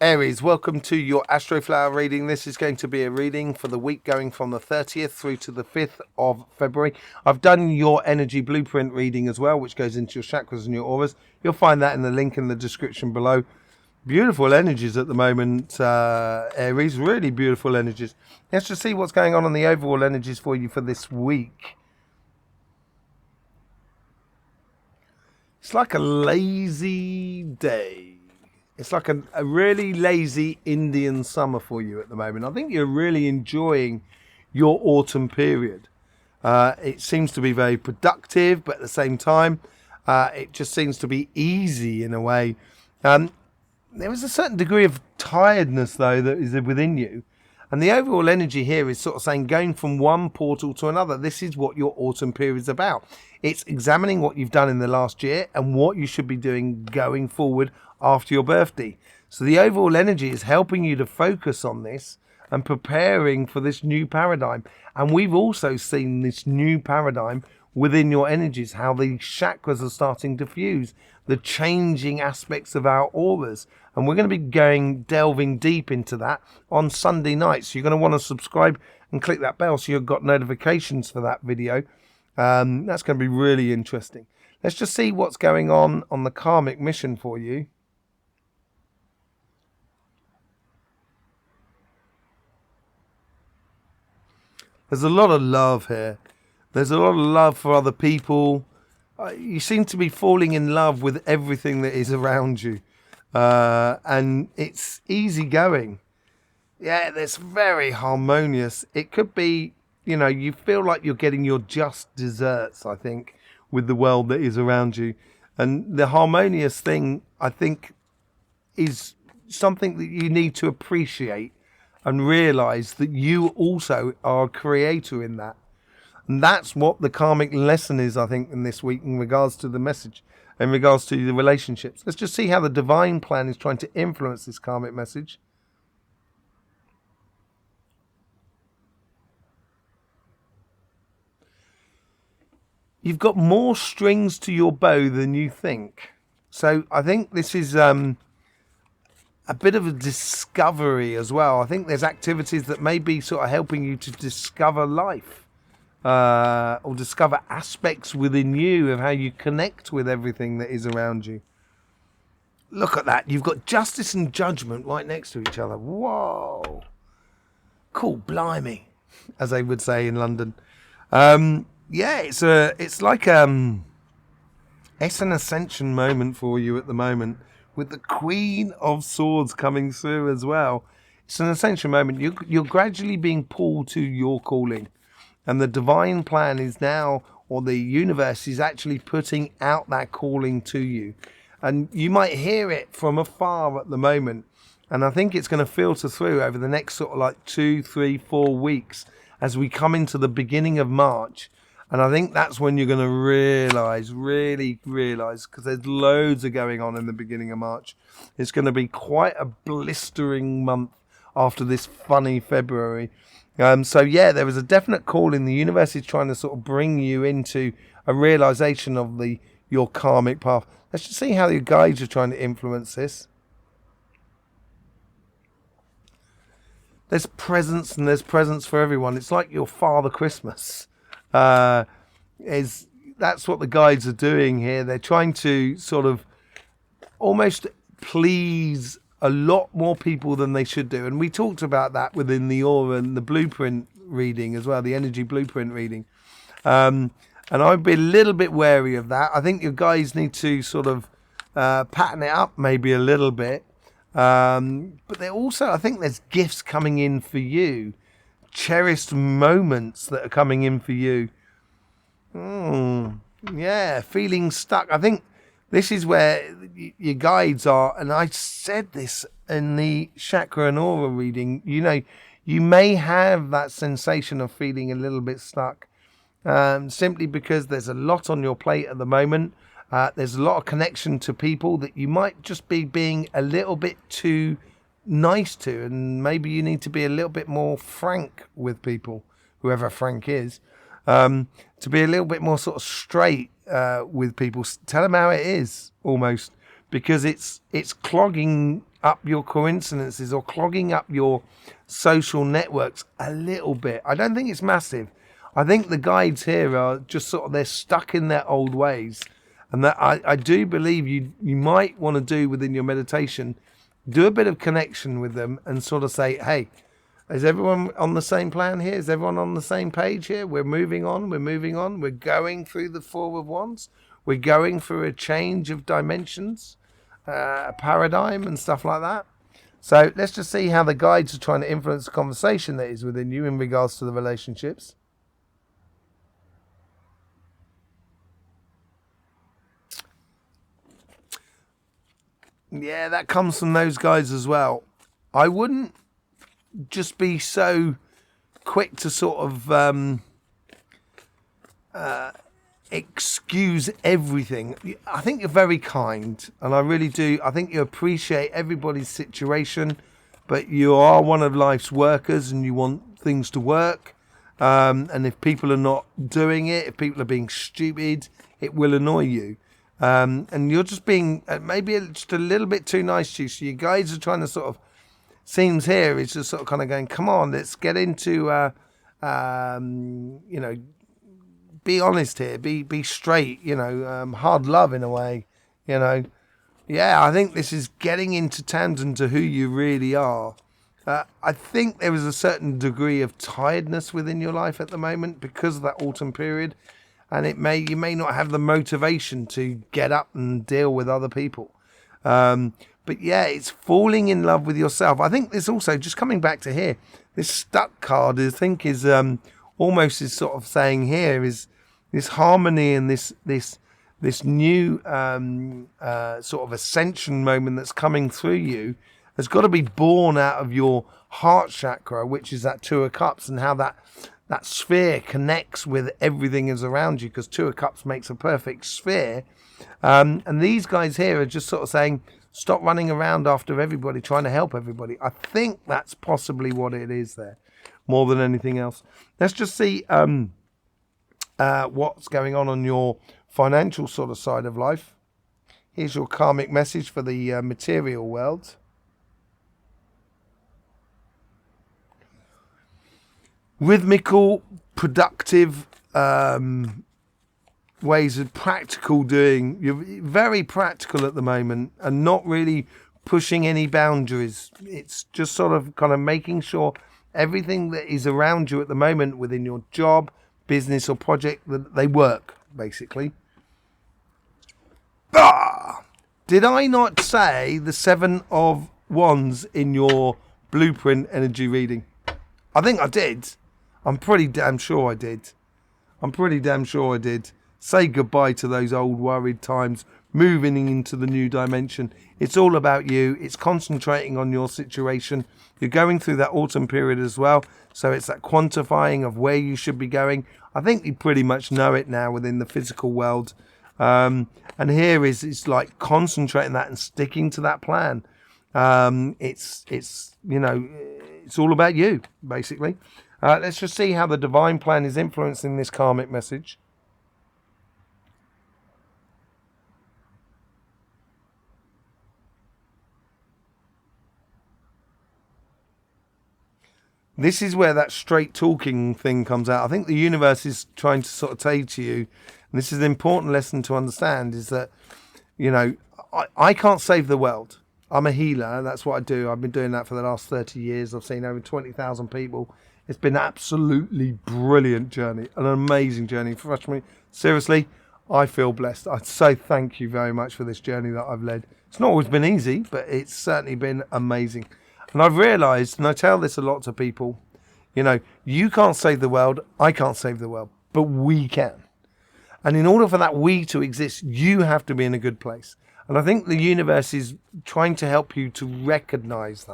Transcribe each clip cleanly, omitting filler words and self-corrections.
Aries, welcome to your Astroflower reading. This is going to be a reading for the week going from the 30th through to the 5th of February. I've done your energy blueprint reading as well, which goes into your chakras and your auras. You'll find that in the link in the description below. Beautiful energies at the moment, Aries, really beautiful energies. Let's just see what's going on the overall energies for you for this week. It's like a lazy day. It's like a really lazy Indian summer for you at the moment. I think you're really enjoying your autumn period. It seems to be very productive, but at the same time, it just seems to be easy in a way. There is a certain degree of tiredness, though, that is within you. And the overall energy here is sort of saying going from one portal to another. This is what your autumn period is about. It's examining what you've done in the last year and what you should be doing going forward after your birthday. So the overall energy is helping you to focus on this and preparing for this new paradigm. And we've also seen this new paradigm within your energies, how the chakras are starting to fuse, the changing aspects of our auras. And we're going to be delving deep into that on Sunday night. So you're going to want to subscribe and click that bell so you've got notifications for that video. That's going to be really interesting. Let's just see what's going on the karmic mission for you. There's a lot of love here. There's a lot of love for other people. You seem to be falling in love with everything that is around you. And it's easygoing. Yeah, it's very harmonious. It could be, you know, you feel like you're getting your just desserts, I think, with the world that is around you. And the harmonious thing, I think, is something that you need to appreciate and realize that you also are a creator in that. And that's what the karmic lesson is, I think, in this week in regards to the message, in regards to the relationships. Let's just see how the divine plan is trying to influence this karmic message. You've got more strings to your bow than you think. So I think this is a bit of a discovery as well. I think there's activities that may be sort of helping you to discover life. Or discover aspects within you of how you connect with everything that is around you. Look at that. You've got justice and judgment right next to each other. Whoa. Cool, blimey, as they would say in London. Yeah, it's like it's an ascension moment for you at the moment, with the Queen of Swords coming through as well. It's an ascension moment. You're gradually being pulled to your calling. And the divine plan is now, or the universe is actually putting out that calling to you. And you might hear it from afar at the moment. And I think it's going to filter through over the next sort of like 2, 3, 4 weeks as we come into the beginning of March. And I think that's when you're going to really realize, because there's loads of going on in the beginning of March. It's going to be quite a blistering month after this funny February. So yeah, there is a definite call in the universe is trying to sort of bring you into a realization of your karmic path. Let's just see how your guides are trying to influence this. There's presents and there's presents for everyone. It's like your Father Christmas. That's what the guides are doing here. They're trying to sort of almost please a lot more people than they should do. And we talked about that within the aura and the blueprint reading as well, the energy blueprint reading. And I'd be a little bit wary of that. I think your guys need to sort of pattern it up maybe a little bit. But they also, I think there's gifts coming in for you. Cherished moments that are coming in for you. Yeah, feeling stuck. I think this is where your guides are, and I said this in the chakra and aura reading. You know, you may have that sensation of feeling a little bit stuck, simply because there's a lot on your plate at the moment. There's a lot of connection to people that you might just be being a little bit too nice to, and maybe you need to be a little bit more frank with people, whoever Frank is, to be a little bit more sort of straight with people. Tell them how it is, almost, because it's clogging up your coincidences or clogging up your social networks a little bit. I don't think it's massive. I think the guides here are just sort of, they're stuck in their old ways. And that I do believe you might want to do within your meditation, do a bit of connection with them and sort of say, hey, is everyone on the same plan here? Is everyone on the same page here? We're moving on. We're going through the Four of Wands. We're going through a change of dimensions, a paradigm and stuff like that. So let's just see how the guides are trying to influence the conversation that is within you in regards to the relationships. Yeah, that comes from those guys as well. I wouldn't just be so quick to sort of excuse everything. I think you're very kind, and I really do. I think you appreciate everybody's situation, but you are one of life's workers and you want things to work. And if people are not doing it, if people are being stupid, it will annoy you. And you're just being maybe just a little bit too nice to you. So you guys are trying to sort of, seems here, it's just sort of kind of going, come on, let's get into, you know, be honest here, be straight, you know, hard love in a way, you know. Yeah, I think this is getting into tandem to who you really are. I think there is a certain degree of tiredness within your life at the moment because of that autumn period. And you may not have the motivation to get up and deal with other people. But yeah, it's falling in love with yourself. I think this also, just coming back to here, this stuck card, I think is almost is sort of saying here is this harmony and this new sort of ascension moment that's coming through you has got to be born out of your heart chakra, which is that Two of Cups, and how that sphere connects with everything is around you, because Two of Cups makes a perfect sphere. And these guys here are just sort of saying, stop running around after everybody, trying to help everybody. I think that's possibly what it is there, more than anything else. Let's just see what's going on your financial sort of side of life. Here's your karmic message for the material world. Rhythmical, productive ways of practical doing. You're very practical at the moment and not really pushing any boundaries. It's just sort of kind of making sure everything that is around you at the moment within your job, business or project, that they work, basically. Did I not say the Seven of Wands in your blueprint energy reading? I think I did. I'm pretty damn sure I did. Say goodbye to those old worried times, moving into the new dimension. It's all about you. It's concentrating on your situation. You're going through that autumn period as well. So it's that quantifying of where you should be going. I think you pretty much know it now within the physical world. And here it's like concentrating that and sticking to that plan. It's you know, it's all about you, basically. Let's just see how the divine plan is influencing this karmic message. This is where that straight talking thing comes out. I think the universe is trying to sort of say to you, and this is an important lesson to understand, is that, you know, I can't save the world. I'm a healer. That's what I do. I've been doing that for the last 30 years. I've seen over 20,000 people. It's been an absolutely brilliant journey, an amazing journey. For me, seriously, I feel blessed. I'd say thank you very much for this journey that I've led. It's not always been easy, but it's certainly been amazing. And I've realised, and I tell this a lot to people, you know, you can't save the world, I can't save the world, but we can. And in order for that we to exist, you have to be in a good place. And I think the universe is trying to help you to recognise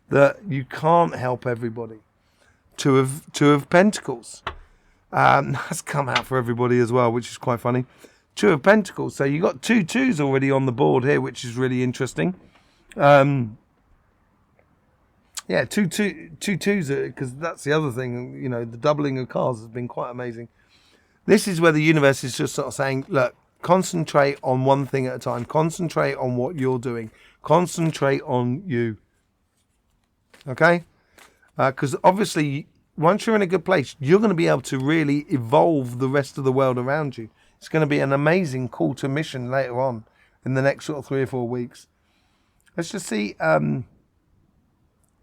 that you can't help everybody. Two of Pentacles. That's come out for everybody as well, which is quite funny. Two of Pentacles. So you got 2 twos already on the board here, which is really interesting. Yeah, two twos, because that's the other thing. You know, the doubling of cards has been quite amazing. This is where the universe is just sort of saying, look, concentrate on one thing at a time. Concentrate on what you're doing. Concentrate on you. Okay? Because obviously, once you're in a good place, you're going to be able to really evolve the rest of the world around you. It's going to be an amazing call to mission later on in the next sort of 3 or 4 weeks. Let's just see how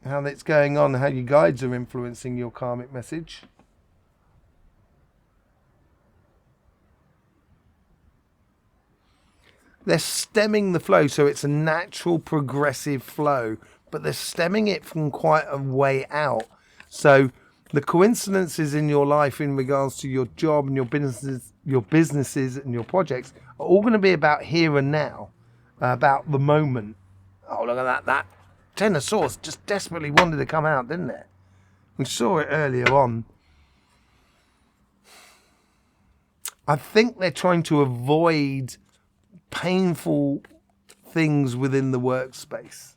that's going on, how your guides are influencing your karmic message. They're stemming the flow, so it's a natural progressive flow, but they're stemming it from quite a way out. So the coincidences in your life in regards to your job and your businesses and your projects are all going to be about here and now, about the moment. Oh, look at that. That Ten of Swords just desperately wanted to come out, didn't it? We saw it earlier on. I think they're trying to avoid painful things within the workspace,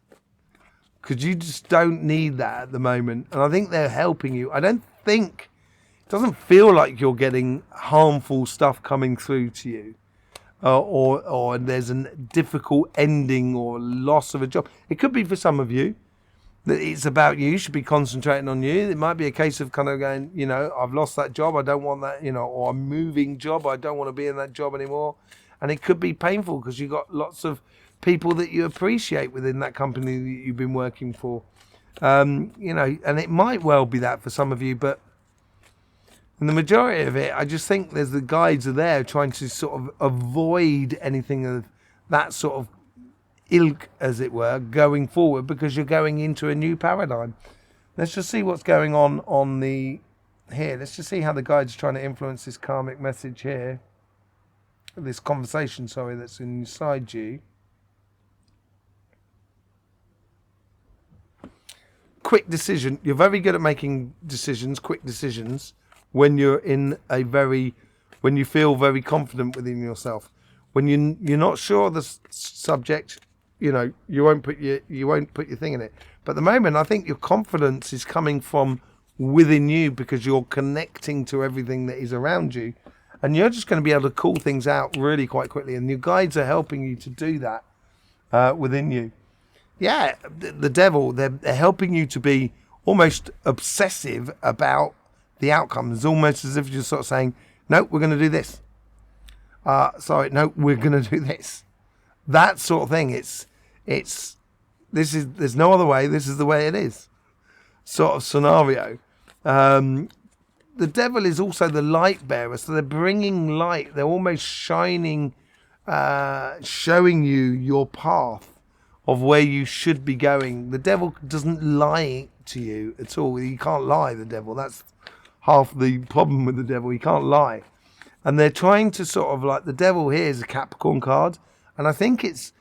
because you just don't need that at the moment, and I think they're helping you. I don't think, it doesn't feel like you're getting harmful stuff coming through to you, or there's a difficult ending or loss of a job. It could be for some of you that it's about you should be concentrating on you. It might be a case of kind of going, you know, I've lost that job, I don't want that, you know, or I'm moving job, I don't want to be in that job anymore. And it could be painful because you've got lots of people that you appreciate within that company that you've been working for. You know, and it might well be that for some of you, but in the majority of it, I just think there's the guides are there trying to sort of avoid anything of that sort of ilk, as it were, going forward, because you're going into a new paradigm. Let's just see what's going on the here. Let's just see how the guides are trying to influence this karmic message here. This conversation, sorry, that's inside you. Quick decision. You're very good at making decisions, quick decisions, when you're in a when you feel very confident within yourself. When you're not sure of the subject, you know, you won't put your thing in it. But at the moment, I think your confidence is coming from within you, because you're connecting to everything that is around you. And you're just going to be able to call things out really quite quickly. And your guides are helping you to do that within you. Yeah, the devil, they're helping you to be almost obsessive about the outcomes. Almost as if you're sort of saying, no, we're going to do this. No, we're going to do this. That sort of thing. There's no other way. This is the way it is. Sort of scenario. The devil is also the light bearer, so they're bringing light. They're almost shining, showing you your path of where you should be going. The devil doesn't lie to you at all. He can't lie, the devil. That's half the problem with the devil. He can't lie. And they're trying to sort of, like, the devil here is a Capricorn card, and I think it's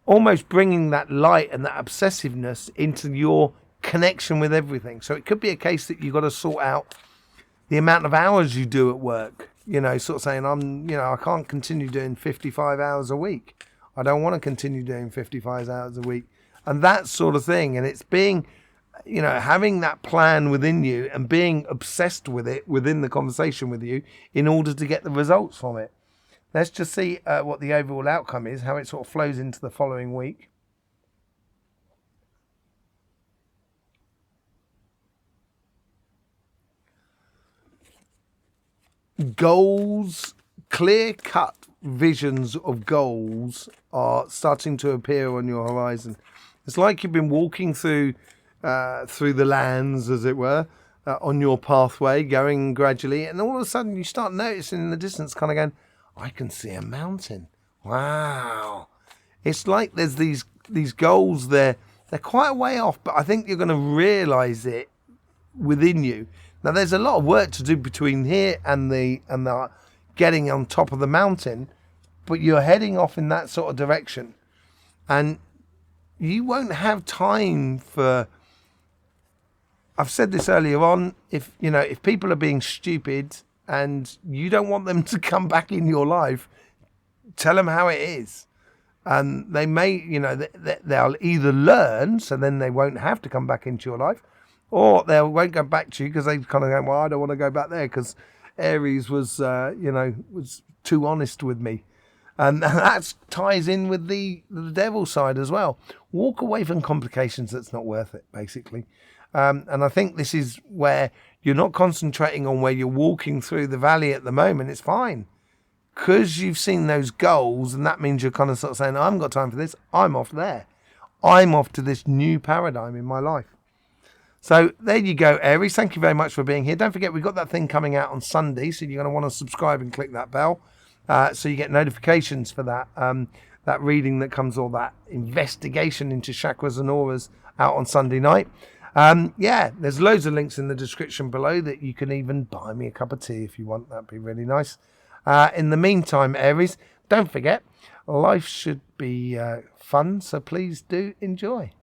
almost bringing that light and that obsessiveness into your connection with everything. So it could be a case that you've got to sort out the amount of hours you do at work, you know, sort of saying, I can't continue doing 55 hours a week. I don't want to continue doing 55 hours a week, and that sort of thing. And it's being, you know, having that plan within you and being obsessed with it within the conversation with you in order to get the results from it. Let's just see what the overall outcome is, how it sort of flows into the following week. Goals, clear-cut visions of goals are starting to appear on your horizon. It's like you've been walking through the lands, as it were, on your pathway, going gradually, and all of a sudden you start noticing in the distance, kind of going, I can see a mountain. Wow. It's like there's these goals there. They're quite a way off, but I think you're going to realise it within you. Now, there's a lot of work to do between here and the getting on top of the mountain, but you're heading off in that sort of direction, and you won't have time for. I've said this earlier on. If people are being stupid and you don't want them to come back in your life, tell them how it is, and they may, they'll either learn, so then they won't have to come back into your life. Or they won't go back to you because they kind of go, well, I don't want to go back there because Aries was too honest with me. And that ties in with the devil side as well. Walk away from complications. That's not worth it, basically. And I think this is where you're not concentrating on where you're walking through the valley at the moment. It's fine, because you've seen those goals, and that means you're kind of sort of saying, I haven't got time for this. I'm off there. I'm off to this new paradigm in my life. So there you go, Aries. Thank you very much for being here. Don't forget, we've got that thing coming out on Sunday, so you're going to want to subscribe and click that bell, so you get notifications for that that reading that comes, all that investigation into chakras and auras, out on Sunday night. Yeah, there's loads of links in the description below that you can even buy me a cup of tea if you want. That'd be really nice. In the meantime, Aries, don't forget, life should be fun, so please do enjoy.